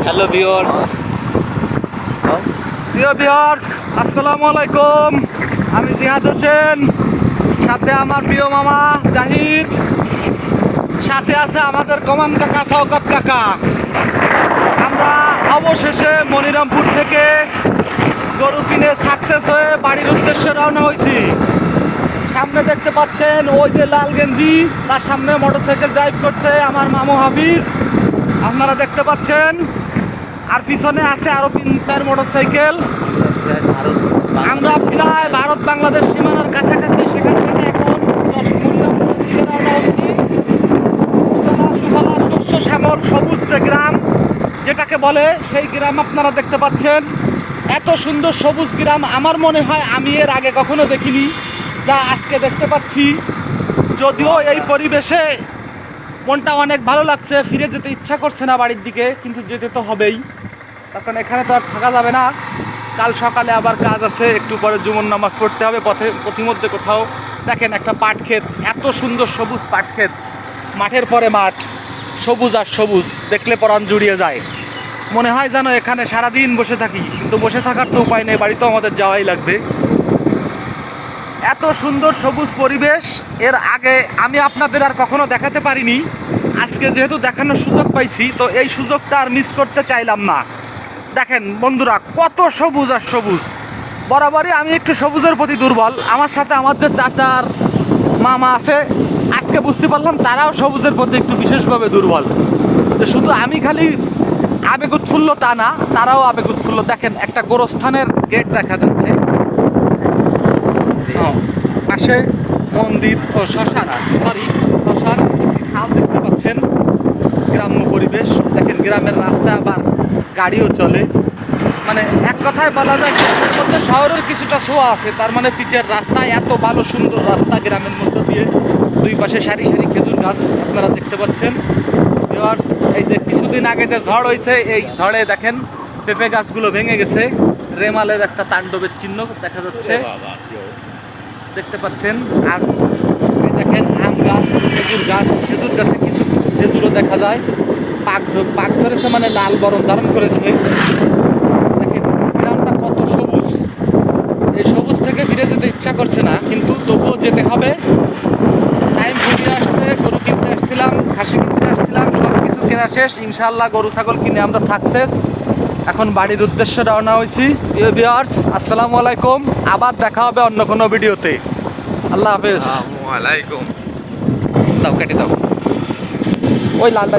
Hello viewers, প্রিয় viewers, আসসালামু আলাইকুম। আমি জিহাদ হোসেন, সাথে আমার প্রিয় মামা জাহিদ, সাথে আছে আমাদের কমান কাকা শওকত কাকা। আমরা অবশেষে মনিরামপুর থেকে গরু কিনে সাকসেস হয়ে বাড়ির উদ্দেশ্যে রওনা হয়েছি। সামনে দেখতে পাচ্ছেন ওই যে লাল গেঞ্জি, তার সামনে মোটরসাইকেল ড্রাইভ করছে আমার মামু হাফিজ, আপনারা দেখতে পাচ্ছেন। আর পিছনে আছে আরো 3-4 মোটরসাইকেল। আমরা প্রায় ভারত বাংলাদেশ সীমানার কাছাকাছি। সেখান থেকে এখন শস্য শ্যামল সবুজ যে গ্রাম যেটাকে বলে, সেই গ্রাম আপনারা দেখতে পাচ্ছেন। এত সুন্দর সবুজ গ্রাম আমার মনে হয় আমি এর আগে কখনো দেখিনি, যা আজকে দেখতে পাচ্ছি। যদিও এই পরিবেশে মনটা অনেক ভালো লাগছে, ফিরে যেতে ইচ্ছা করছে না বাড়ির দিকে, কিন্তু যেতে তো হবেই, কারণ এখানে তো আর থাকা যাবে না। কাল সকালে আবার কাজ আছে, একটু পরে জুমুর নামাজ পড়তে হবে। পথিমধ্যে কোথাও দেখেন একটা পাট ক্ষেত, এত সুন্দর সবুজ পাট ক্ষেত, মাঠের পরে মাঠ, সবুজ আর সবুজ, দেখলে পরাণ জুড়িয়ে যায়। মনে হয় যেন এখানে সারাদিন বসে থাকি, কিন্তু বসে থাকার তো উপায় নেই, বাড়িতেও আমাদের যাওয়াই লাগবে। এত সুন্দর সবুজ পরিবেশ এর আগে আমি আপনাদের আর কখনো দেখাতে পারিনি। আজকে যেহেতু দেখানোর সুযোগ পাইছি, তো এই সুযোগটা আর মিস করতে চাইলাম না। দেখেন বন্ধুরা, কত সবুজ আর সবুজ। বরাবরই আমি একটু সবুজের প্রতি দুর্বল। আমার সাথে আমার যে চাচার মামা আছে, আজকে বুঝতে পারলাম তারাও সবুজের প্রতি একটু বিশেষভাবে দুর্বল। যে শুধু আমি খালি আবেগ উৎফুল্ল তা না, তারাও আবেগ উৎফুল্ল। দেখেন একটা গোরস্থানের গেট দেখা যাচ্ছে, পাশে মন্দির ও শ্মশান খাল দেখতে পাচ্ছেন। গ্রাম্য পরিবেশ দেখেন, গ্রামের রাস্তা আবার গাড়িও চলে। মানে এক কথায় বলা যায় মধ্যে শহরের কিছুটা ছোঁয়া আছে। তার মানে পিচের রাস্তায় এত ভালো সুন্দর রাস্তা গ্রামের মধ্যে দিয়ে, দুই পাশে সারি সারি খেজুর গাছ আপনারা দেখতে পাচ্ছেন। এবার এই যে কিছুদিন আগে যে ঝড় হয়েছে, এই ঝড়ে দেখেন পেঁপে গাছগুলো ভেঙে গেছে। রেমালের একটা তাণ্ডবের চিহ্ন দেখা যাচ্ছে, দেখতে পাচ্ছেন। আর দেখেন আম গাছ, খেজুর গাছ, খেজুর গাছে কিছু কিছু খেজুরও দেখা যায়। পাক ধরেছে, মানে লাল বরণ ধারণ করেছে। দেখেন গ্রামটা কত সবুজ। এই সবুজ থেকে ফিরে যেতে ইচ্ছা করছে না, কিন্তু তবুও যেতে হবে। টাইম ঘুরিয়ে আসছে। গরু কিনতে আসছিলাম, খাসি কিনতে আসছিলাম, সব কিছু কেনা শেষ। ইনশাআল্লাহ গরু ছাগল কিনে আমরা সাকসেস। এখন বাড়ির উদ্দেশ্যে রওনা হয়েছি। প্রিয় ভিউয়ার্স, আসসালামু আলাইকুম। আবার দেখা হবে অন্য কোনো ভিডিওতে। আল্লাহ হাফেজ। আসসালামু আলাইকুম। দাও কেটে দাও, ওই লালটা